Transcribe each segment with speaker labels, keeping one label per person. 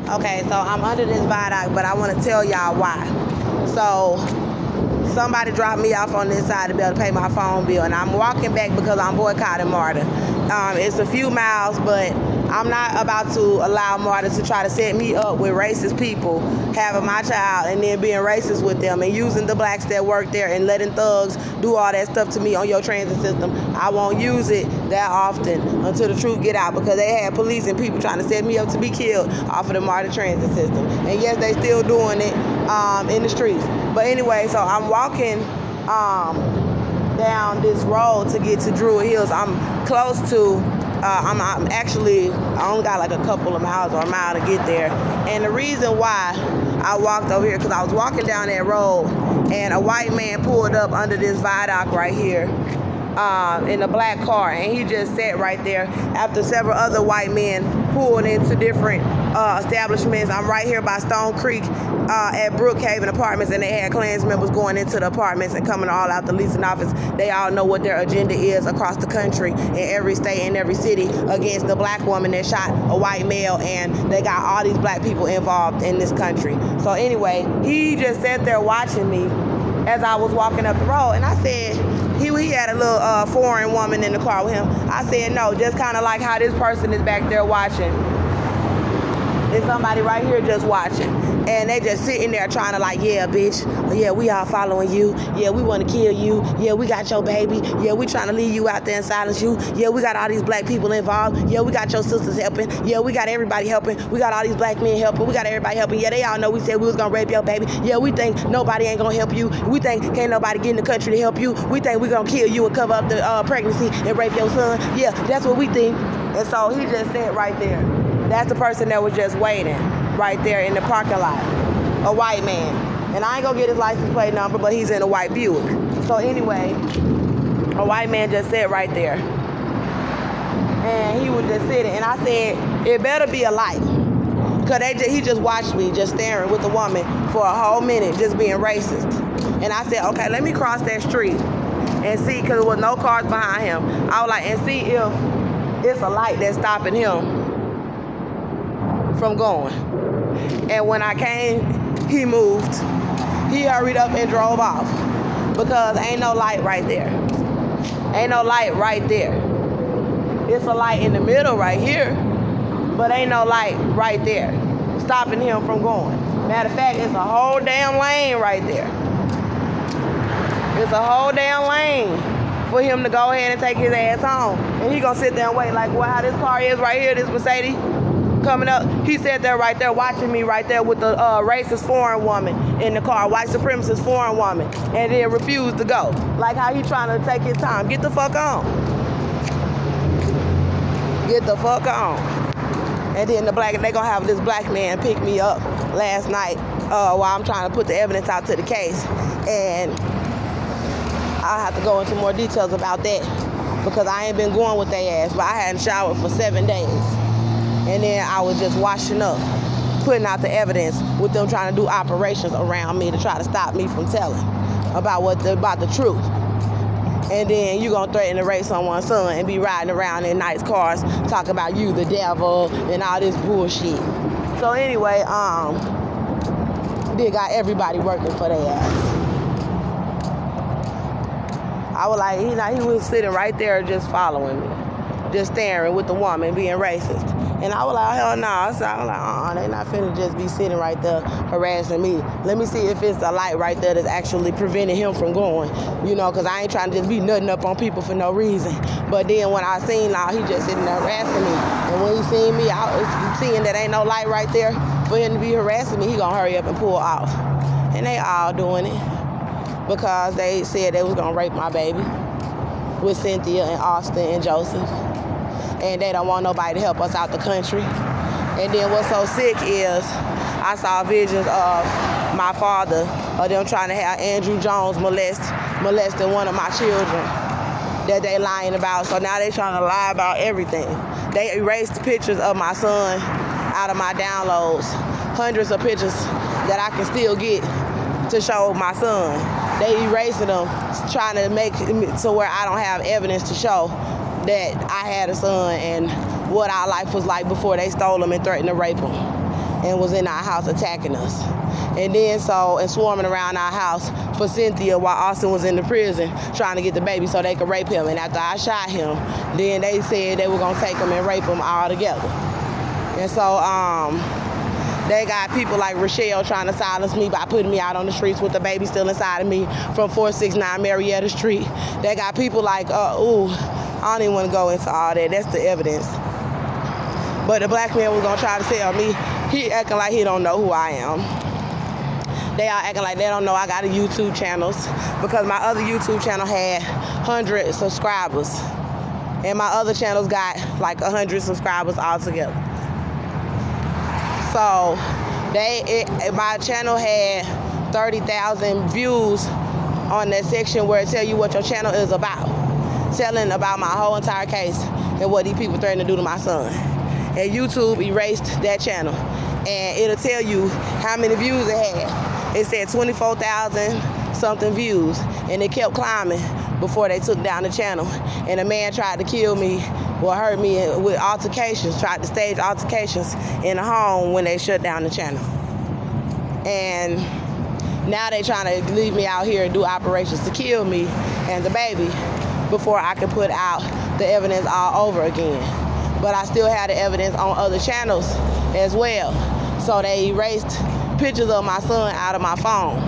Speaker 1: Okay, so I'm under this viaduct, but I want to tell y'all why. So somebody dropped me off on this side to be able to pay my phone bill, and I'm walking back because I'm boycotting MARTA. It's a few miles, but I'm not about to allow MARTA to try to set me up with racist people, having my child and then being racist with them and using the blacks that work there and letting thugs do all that stuff to me on your transit system. I won't use it that often until the truth get out, because they had police and people trying to set me up to be killed off of the MARTA transit system. And yes, they still doing it in the streets. But anyway, so I'm walking down this road to get to Druid Hills. I'm close to, I'm actually, I only got like a couple of miles or a mile to get there. And the reason why I walked over here, because I was walking down that road and a white man pulled up under this viaduct right here in a black car, and he just sat right there after several other white men pulled into different establishments. I'm right here by Stone Creek at Brookhaven Apartments, and they had Klans members going into the apartments and coming all out the leasing office. They all know what their agenda is across the country, in every state and every city, against the black woman that shot a white male, and they got all these black people involved in this country. So anyway, he just sat there watching me as I was walking up the road, and I said, he had a little foreign woman in the car with him. I said, no, just kind of like how this person is back there watching. There's somebody right here just watching. And they just sitting there trying to like, yeah, bitch. Yeah, we all following you. Yeah, we want to kill you. Yeah, we got your baby. Yeah, we trying to leave you out there and silence you. Yeah, we got all these black people involved. Yeah, we got your sisters helping. Yeah, we got everybody helping. We got all these black men helping. We got everybody helping. Yeah, they all know we said we was going to rape your baby. Yeah, we think nobody ain't going to help you. We think can't nobody get in the country to help you. We think we going to kill you and cover up the pregnancy and rape your son. Yeah, that's what we think. And so he just sat right there. That's the person that was just waiting right there in the parking lot, a white man. And I ain't gonna get his license plate number, but he's in a white Buick. So anyway, a white man just sat right there. And he was just sitting, and I said, it better be a light. Cause he just watched me just staring with the woman for a whole minute, just being racist. And I said, okay, let me cross that street and see, cause there was no cars behind him. I was like, and see if it's a light that's stopping him from going. And when I came, he moved. He hurried up and drove off, because ain't no light right there. Ain't no light right there. It's a light in the middle right here, but ain't no light right there stopping him from going. Matter of fact, it's a whole damn lane right there. It's a whole damn lane for him to go ahead and take his ass home. And he gonna sit there and wait like, well, how this car is right here, this Mercedes coming up. He sat there right there watching me right there with the racist foreign woman in the car, white supremacist foreign woman, and then refused to go. Like how he trying to take his time. Get the fuck on. Get the fuck on. And then they gonna have this black man pick me up last night while I'm trying to put the evidence out to the case. And I'll have to go into more details about that, because I ain't been going with their ass, but I hadn't showered for 7 days. And then I was just washing up, putting out the evidence with them trying to do operations around me to try to stop me from telling about the truth. And then you gonna threaten to rape someone's son and be riding around in nice cars talking about you the devil and all this bullshit. So anyway, they got everybody working for their ass. I was like, he was sitting right there just following me, just staring with the woman being racist. And I was like, hell no. I was like, they not finna just be sitting right there harassing me. Let me see if it's a light right there that's actually preventing him from going. Because I ain't trying to just be nutting up on people for no reason. But then when I seen he just sitting there harassing me. And when he seen me, I was seeing that ain't no light right there for him to be harassing me, he gonna hurry up and pull off. And they all doing it because they said they was gonna rape my baby with Cynthia and Austin and Joseph. And they don't want nobody to help us out the country. And then what's so sick is I saw visions of my father, of them trying to have Andrew Jones molesting one of my children that they lying about. So now they trying to lie about everything. They erased the pictures of my son out of my downloads. Hundreds of pictures that I can still get to show my son. They erasing them, trying to make it to where I don't have evidence to show that I had a son and what our life was like before they stole him and threatened to rape him. and was in our house attacking us. And then and swarming around our house for Cynthia while Austin was in the prison trying to get the baby so they could rape him. And after I shot him, then they said they were gonna take him and rape him all together. And so they got people like Rochelle trying to silence me by putting me out on the streets with the baby still inside of me from 469 Marietta Street. They got people like, I don't even want to go into all that. That's the evidence. But the black man was gonna try to tell me, he acting like he don't know who I am. They all acting like they don't know I got a YouTube channel because my other YouTube channel had 100 subscribers. And my other channels got like 100 subscribers altogether. So my channel had 30,000 views on that section where it tell you what your channel is about. Telling about my whole entire case and what these people threatened to do to my son. And YouTube erased that channel. And it'll tell you how many views it had. It said 24,000 something views. And it kept climbing before they took down the channel. And a man tried to kill me or hurt me with altercations, tried to stage altercations in the home when they shut down the channel. And now they trying to leave me out here and do operations to kill me and the baby before I can put out the evidence all over again. But I still have the evidence on other channels as well. So they erased pictures of my son out of my phone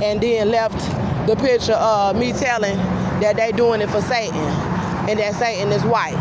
Speaker 1: and then left the picture of me telling that they doing it for Satan and that Satan is white.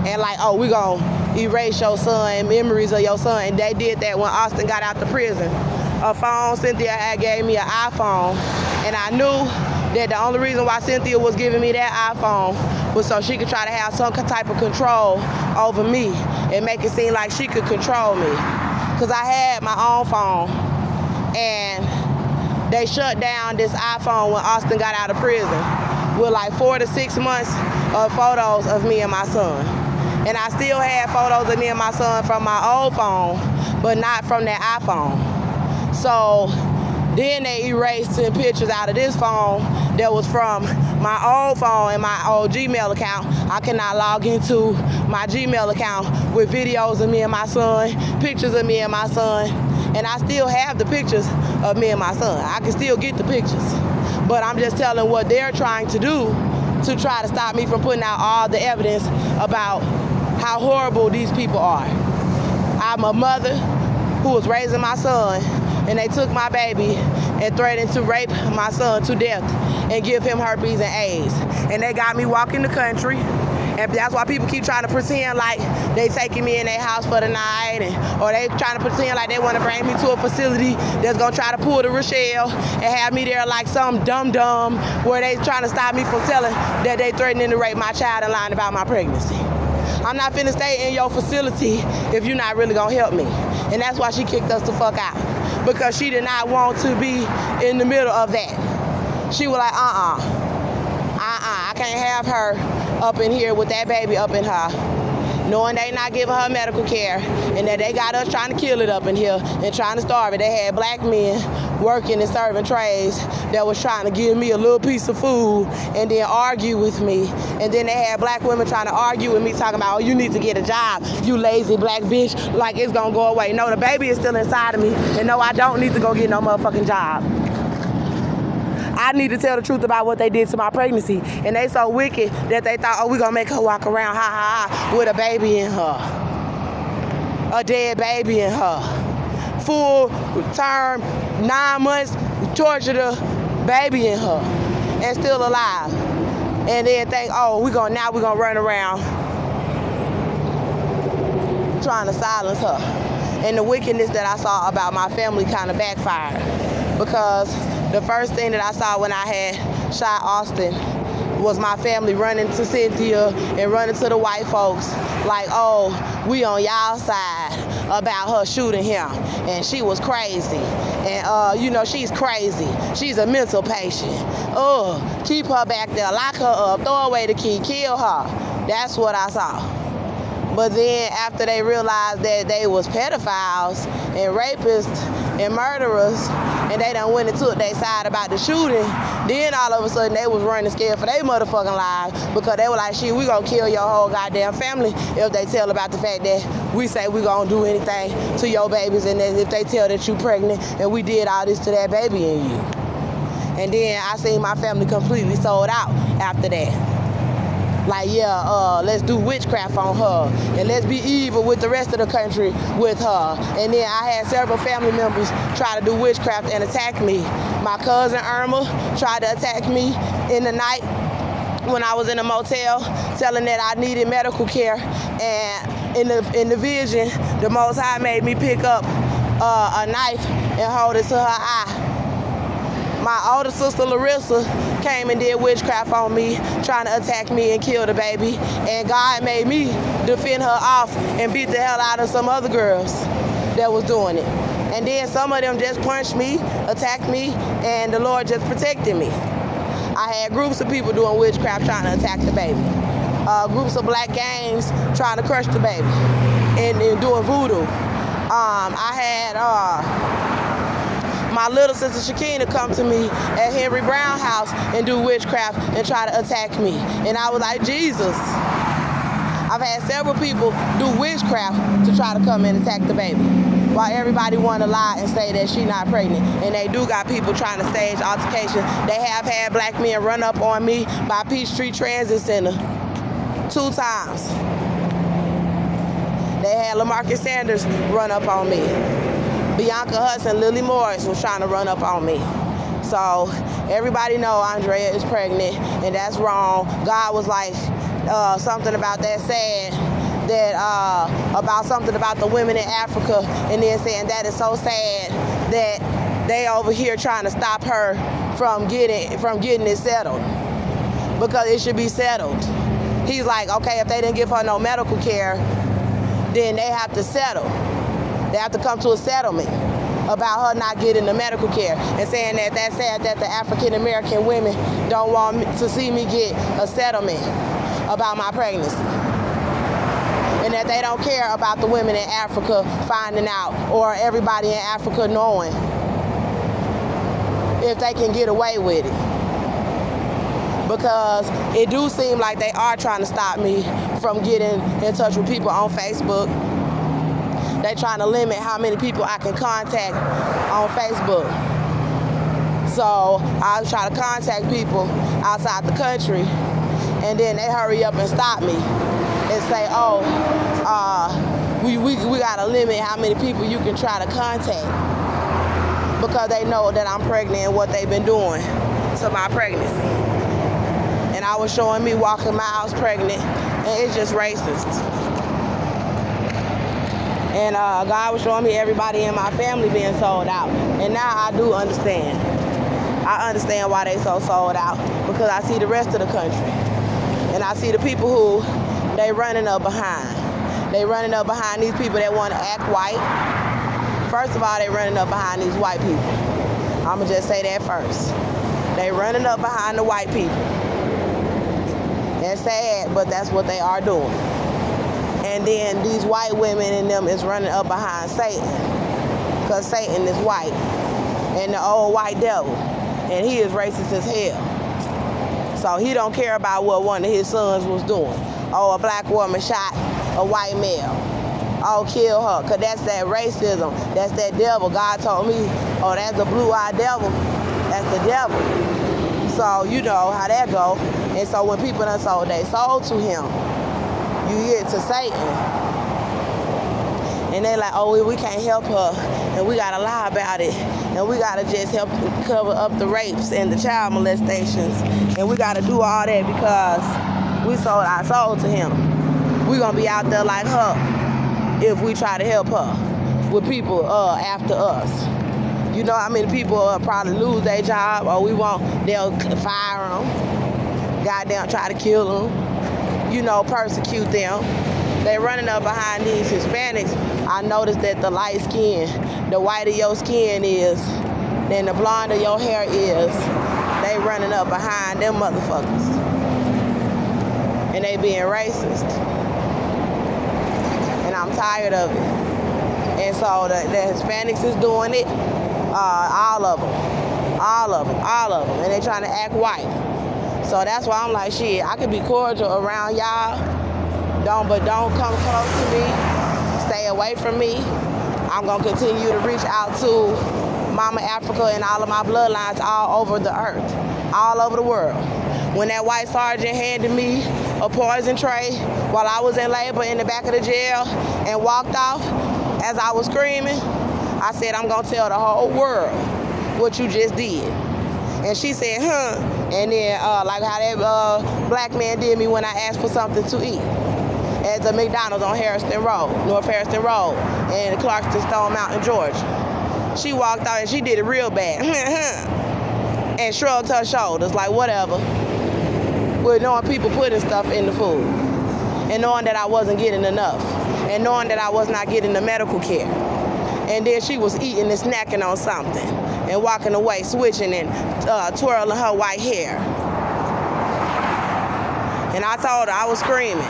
Speaker 1: And like, we gonna erase your son, memories of your son. And they did that when Austin got out the prison. A phone, Cynthia had gave me an iPhone, and I knew that the only reason why Cynthia was giving me that iPhone was so she could try to have some type of control over me and make it seem like she could control me. Because I had my own phone, and they shut down this iPhone when Austin got out of prison with like 4 to 6 months of photos of me and my son. And I still had photos of me and my son from my old phone, but not from that iPhone. So then they erased 10 pictures out of this phone that was from my old phone and my old Gmail account. I cannot log into my Gmail account with videos of me and my son, pictures of me and my son, and I still have the pictures of me and my son. I can still get the pictures, but I'm just telling what they're trying to do to try to stop me from putting out all the evidence about how horrible these people are. I'm a mother who was raising my son, and they took my baby and threatened to rape my son to death and give him herpes and AIDS. And they got me walking the country, and that's why people keep trying to pretend like they taking me in their house for the night, or they trying to pretend like they want to bring me to a facility that's gonna try to pull the Rochelle and have me there like some dumb where they trying to stop me from telling that they threatening to rape my child and lying about my pregnancy. I'm not finna stay in your facility if you're not really gonna help me. And that's why she kicked us the fuck out, because she did not want to be in the middle of that. She was like, I can't have her up in here with that baby up in her, knowing they not giving her medical care, and that they got us trying to kill it up in here and trying to starve it. They had black men working and serving trays that was trying to give me a little piece of food and then argue with me. And then they had black women trying to argue with me, talking about, you need to get a job, you lazy black bitch, like it's gonna go away. No, the baby is still inside of me, and no, I don't need to go get no motherfucking job. I need to tell the truth about what they did to my pregnancy. And they so wicked that they thought, we gonna make her walk around, with a baby in her. A dead baby in her. Full term, 9 months, torture the baby in her. And still alive. And then think, we're gonna run around trying to silence her. And the wickedness that I saw about my family kind of backfired. Because the first thing that I saw when I had shot Austin was my family running to Cynthia and running to the white folks like, we on y'all side about her shooting him. And she was crazy. And, she's crazy. She's a mental patient. Keep her back there, lock her up, throw away the key, kill her. That's what I saw. But then after they realized that they was pedophiles and rapists and murderers, and they done went and took their side about the shooting, then all of a sudden they was running scared for their motherfucking lives, because they were like, shit, we gonna kill your whole goddamn family if they tell about the fact that we say we gonna do anything to your babies, and then if they tell that you pregnant and we did all this to that baby in you. And then I seen my family completely sold out after that. Like, yeah, let's do witchcraft on her, and let's be evil with the rest of the country with her. And then I had several family members try to do witchcraft and attack me. My cousin Irma tried to attack me in the night when I was in a motel, telling that I needed medical care. And in the vision, the Most High made me pick up a knife and hold it to her eye. My older sister Larissa came and did witchcraft on me, trying to attack me and kill the baby. And God made me defend her off and beat the hell out of some other girls that was doing it. And then some of them just punched me, attacked me, and the Lord just protected me. I had groups of people doing witchcraft trying to attack the baby. Groups of black gangs trying to crush the baby and doing voodoo. I had my little sister Shakina come to me at Henry Brown house and do witchcraft and try to attack me. And I was like, Jesus. I've had several people do witchcraft to try to come and attack the baby, while everybody want to lie and say that she not pregnant. And they do got people trying to stage altercation. They have had black men run up on me by Peachtree Transit Center 2 times. They had LaMarcus Sanders run up on me. Bianca Hudson, Lily Morris was trying to run up on me. So everybody know Andrea is pregnant, and that's wrong. God was like something about that, sad that about something about the women in Africa, and then saying that is so sad that they over here trying to stop her from getting it settled, because it should be settled. He's like, okay, if they didn't give her no medical care, then they have to settle. They have to come to a settlement about her not getting the medical care, and saying that that's sad that the African American women don't want to see me get a settlement about my pregnancy, and that they don't care about the women in Africa finding out, or everybody in Africa knowing if they can get away with it. Because it do seem like they are trying to stop me from getting in touch with people on Facebook. They trying to limit how many people I can contact on Facebook. So I try to contact people outside the country, and then they hurry up and stop me and say, oh, we gotta limit how many people you can try to contact, because they know that I'm pregnant and what they've been doing to my pregnancy. And I was showing me walking miles pregnant, and it's just racist. And God was showing me everybody in my family being sold out. And now I do understand. I understand why they so sold out, because I see the rest of the country. And I see the people who they running up behind. They running up behind these people that want to act white. First of all, they running up behind these white people. I'm going to just say that first. They running up behind the white people. It's sad, but that's what they are doing. And then these white women in them is running up behind Satan, because Satan is white, and the old white devil, and he is racist as hell. So he don't care about what one of his sons was doing. Oh, a black woman shot a white male. Oh, kill her, because that's that racism. That's that devil. God told me, oh, that's the blue-eyed devil. That's the devil. So you know how that go. And so when people done sold their soul to him, you get to Satan, and they like, oh, we can't help her, and we gotta lie about it, and we gotta just help cover up the rapes and the child molestations, and we gotta do all that because we sold our soul to him. We gonna be out there like her if we try to help her with people after us. You know how many people probably lose their job, or they'll fire them, goddamn try to kill them, you know, persecute them. They running up behind these Hispanics. I noticed that the light skin, the whiter your skin is, then the blonder your hair is, they running up behind them motherfuckers. And they being racist. I'm tired of it. And so the Hispanics is doing it, all of them. And they trying to act white. So that's why I'm like, shit, I could be cordial around y'all, but don't come close to me. Stay away from me. I'm gonna continue to reach out to Mama Africa and all of my bloodlines all over the earth, all over the world. When that white sergeant handed me a poison tray while I was in labor in the back of the jail and walked off as I was screaming, I said, I'm gonna tell the whole world what you just did. And she said, huh? And then like how that black man did me when I asked for something to eat at the McDonald's on Harrison Road, North Harrison Road, in Clarkston, Stone Mountain, Georgia. She walked out and she did it real bad. And shrugged her shoulders like, whatever. With knowing people putting stuff in the food. And knowing that I wasn't getting enough. And knowing that I was not getting the medical care. And then she was eating and snacking on something. And walking away, switching and twirling her white hair. And I told her I was screaming.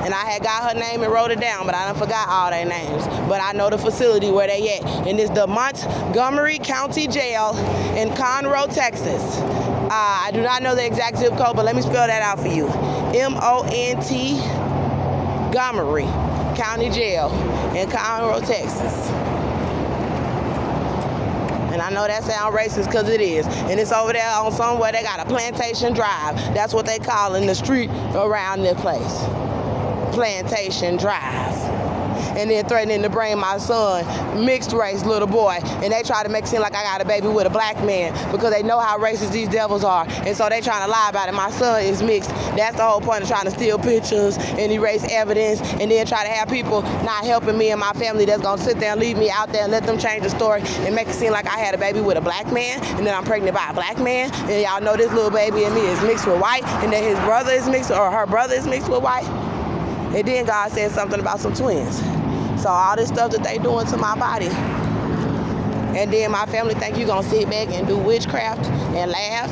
Speaker 1: And I had got her name and wrote it down, but I done forgot all their names. But I know the facility where they at. And it's the Montgomery County Jail in Conroe, Texas. I do not know the exact zip code, but let me spell that out for you. Montgomery County Jail in Conroe, Texas. And I know that sounds racist because it is. And it's over there on somewhere they got a Plantation Drive. That's what they call in the street around this place. Plantation Drive. And then threatening to bring my son, mixed race little boy, and they try to make it seem like I got a baby with a black man because they know how racist these devils are, and so they trying to lie about it. My son is mixed. That's the whole point of trying to steal pictures and erase evidence, and then try to have people not helping me and my family that's gonna sit there and leave me out there and let them change the story and make it seem like I had a baby with a black man, and then I'm pregnant by a black man, and y'all know this little baby and me is mixed with white, and then his brother is mixed, or her brother is mixed with white. And then God said something about some twins. So all this stuff that they doing to my body. And then my family think you gonna sit back and do witchcraft and laugh.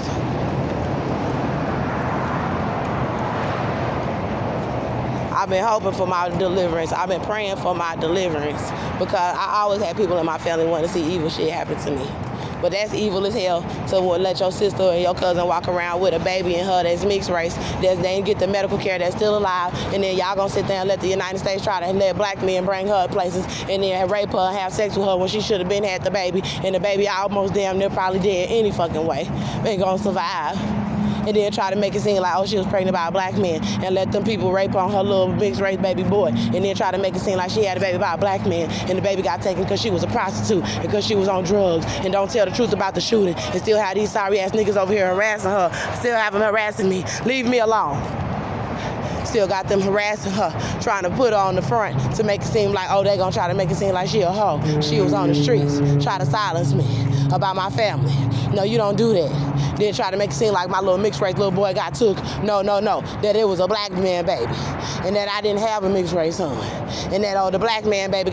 Speaker 1: I've been hoping for my deliverance. I've been praying for my deliverance because I always had people in my family want to see evil shit happen to me. But that's evil as hell to let your sister and your cousin walk around with a baby in her that's mixed race, that they didn't get the medical care, that's still alive, and then y'all gonna sit there and let the United States try to let black men bring her places and then rape her and have sex with her when she should have been had the baby, and the baby almost damn near probably dead any fucking way. Ain't gonna survive. And then try to make it seem like, oh, she was pregnant by a black man, and let them people rape on her little mixed race baby boy, and then try to make it seem like she had a baby by a black man, and the baby got taken because she was a prostitute and because she was on drugs, and don't tell the truth about the shooting, and still have these sorry ass niggas over here harassing her, still have them harassing me. Leave me alone. Still got them harassing her, trying to put her on the front to make it seem like, oh, they gonna try to make it seem like she a hoe. She was on the streets, try to silence me about my family. No, you don't do that. Then try to make it seem like my little mixed race little boy got took. No, that it was a black man baby, and that I didn't have a mixed race son, and that the black man baby